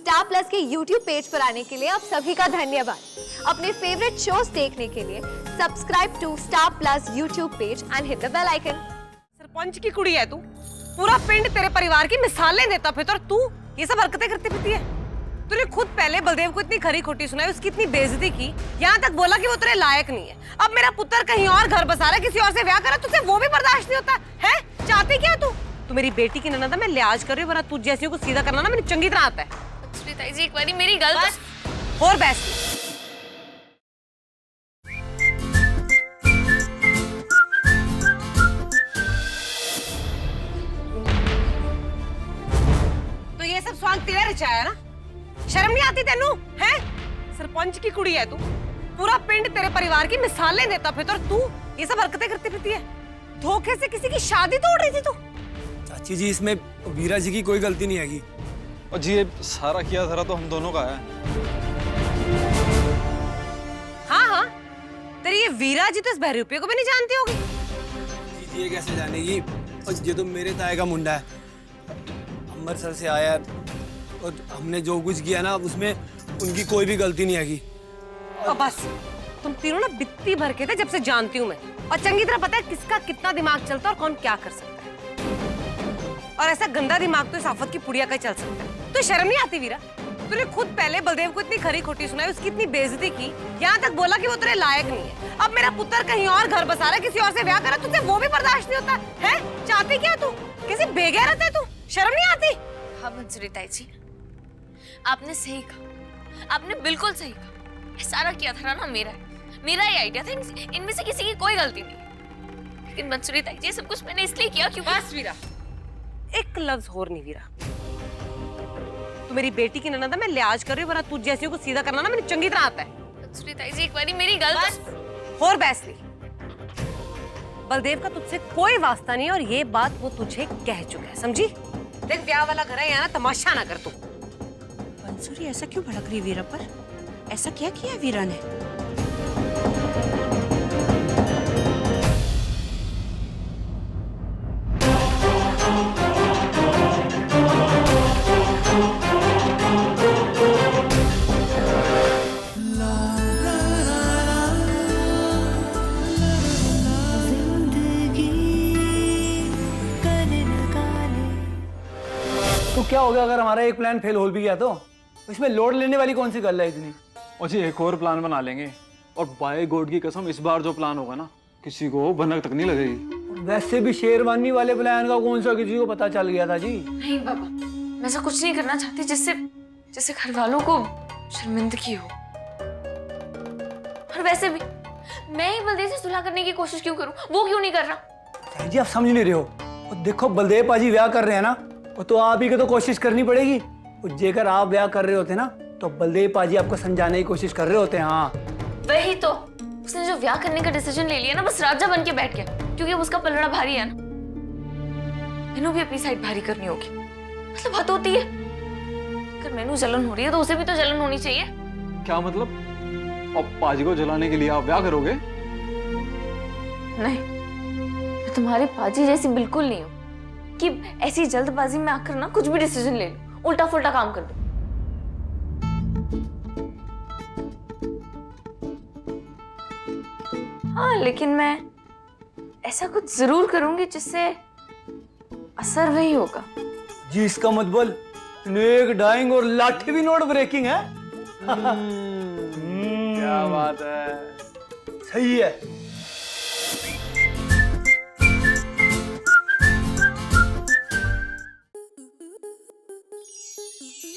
Star plus के YouTube page पर आने के लिए आप सभी का धन्यवाद। अपने फेवरेट शोज देखने के लिए subscribe to Star Plus YouTube page and hit the bell icon. Sarpanch की कुड़ी है तू, पूरा पिंड तेरे परिवार की मिसालें देता फिर और तू ये सब हरकतें करती फिरती है। तूने खुद पहले बलदेव को इतनी खरी खोटी सुनाई, उसकी इतनी बेइज्जती की, यहाँ तक बोला कि वो तेरे लायक नहीं है। अब मेरा पुत्र कहीं और घर बसा रहा है, किसी और से ब्याह करा, तुझसे वो भी बर्दाश्त नहीं होता है? चाहती क्या तू मेरी बेटी की ननद है, मैं लिहाज कर रही हूँ, वरना तुझ जैसी को सीधा करना ना मैंने चंगी तरह आता है। ताई जी एक बारी मेरी गलत और बहस तो ये सब स्वांग तेरा रचाया ना? शर्म नहीं आती तेनू है? सरपंच की कुड़ी है तू, पूरा पिंड तेरे परिवार की मिसालें देता फिर और तू ये सब हरकतें करती फिरती है। धोखे से किसी की शादी तोड़ रही थी तू। चाची जी इसमें वीरा जी की कोई गलती नहीं हैगी। और जी ये सारा किया धरा तो हम दोनों का है। हाँ, तेरी ये वीरा जी तो इस बहरूपिये को भी नहीं जानती होगी। जी ये कैसे जानेगी? और ये तो मेरे ताए का मुंडा है, अमृतसर से आया है, और हमने जो कुछ किया ना उसमें उनकी कोई भी गलती नहीं हैगी। और बस तुम तीनों ना बित्ती भर के थे जब से जानती हूँ मैं, और चंगी तरह पता है किसका कितना दिमाग चलता है और कौन क्या कर सकता है। और ऐसा गंदा दिमाग तो इस आफत की पुड़िया का ही चल सकता है। तो शर्म नहीं आती वीरा? तूने खुद पहले बलदेव को इतनी खरी खोटी सुनाई, उसकी इतनी बेइज्जती की, यहाँ तक बोला कि वो तेरे लायक नहीं है। अब मेरा पुत्र कहीं और घर बसा रहा है, किसी और से ब्याह करा, तुझसे वो भी बर्दाश्त नहीं होता है? चाहती क्या तू? किसी बेगैरत है तू? शर्म नहीं आती? हाँ मंजूरी ताई जी, आपने सही कहा, आपने बिल्कुल सही कहा। सारा किया था ना मेरा ही आइडिया था, इनमें से किसी की कोई गलती नहीं। लेकिन मंजूरी ताई जी सब कुछ मैंने इसलिए किया क्योंकि बस वीरा, एक लफ्ज और नहीं वीरा। तू मेरी बेटी की ननद है, मैं लिहाज कर रही हूँ, वरना तुझ जैसी को सीधा करना ना मैंने चंगी तरह आता है। मंजूरी ताई जी एक बारी मेरी गलत और बहस नहीं। बलदेव का तुझसे कोई वास्ता नहीं और ये बात वो तुझे कह चुका है, समझी? देख ब्याह वाला घर है, यहाँ ना तमाशा ना कर तू। मंसूरी ऐसा क्यों भड़क रही वीरा पर? ऐसा क्या किया वीरा ने? तो क्या हो गया अगर हमारा एक प्लान फेल हो भी गया तो? इसमें लोड लेने वाली कौन सी गल है इतनी? और जी एक और प्लान बना लेंगे, और बाय गॉड की कसम इस बार जो प्लान होगा ना किसी को भनक तक नहीं लगेगी। वैसे भी शेरवानी वाले प्लान का कौन सा किसी को पता चल गया था जी? नहीं बाबा, मैं ऐसा कुछ नहीं करना चाहती जिससे घर वालों को शर्मिंदगी हो। और वैसे भी मैं ही बलदेव से सुलह करने की कोशिश क्यों करूं? वो क्यों नहीं कर रहा? जी आप समझ नहीं रहे हो। और देखो बलदेव पाजी ब्याह कर रहे हैं ना, तो आप ही को तो कोशिश करनी पड़ेगी। और जेकर आप ब्याह कर रहे होते ना तो बलदेव पाजी आपको समझाने की कोशिश कर रहे होते हैं। हाँ वही तो, उसने जो ब्याह करने का डिसीजन ले लिया ना, बस राजा बन के बैठ गया, क्योंकि उसका पलड़ा भारी है ना। मैनू भी अपनी साइड भारी करनी होगी, मतलब हद होती है। अगर मैनू जलन हो रही है तो उसे भी तो जलन होनी चाहिए। क्या मतलब? अब पाजी को जलाने के लिए आप ब्याह करोगे? नहीं, मैं तुम्हारे पाजी जैसी बिल्कुल नहीं हूँ कि ऐसी जल्दबाजी में आकर ना कुछ भी डिसीजन ले लूं, उल्टा फुल्टा काम कर दूं। हाँ लेकिन मैं ऐसा कुछ जरूर करूंगी जिससे असर वही होगा। जी इसका मतलब नेक डाइंग और लाठी भी नोट ब्रेकिंग है। क्या बात है, सही है।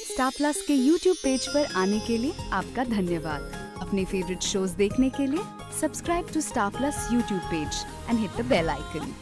स्टार प्लस के YouTube पेज पर आने के लिए आपका धन्यवाद। अपने फेवरेट शोज देखने के लिए subscribe to Star Plus YouTube page and hit the bell icon.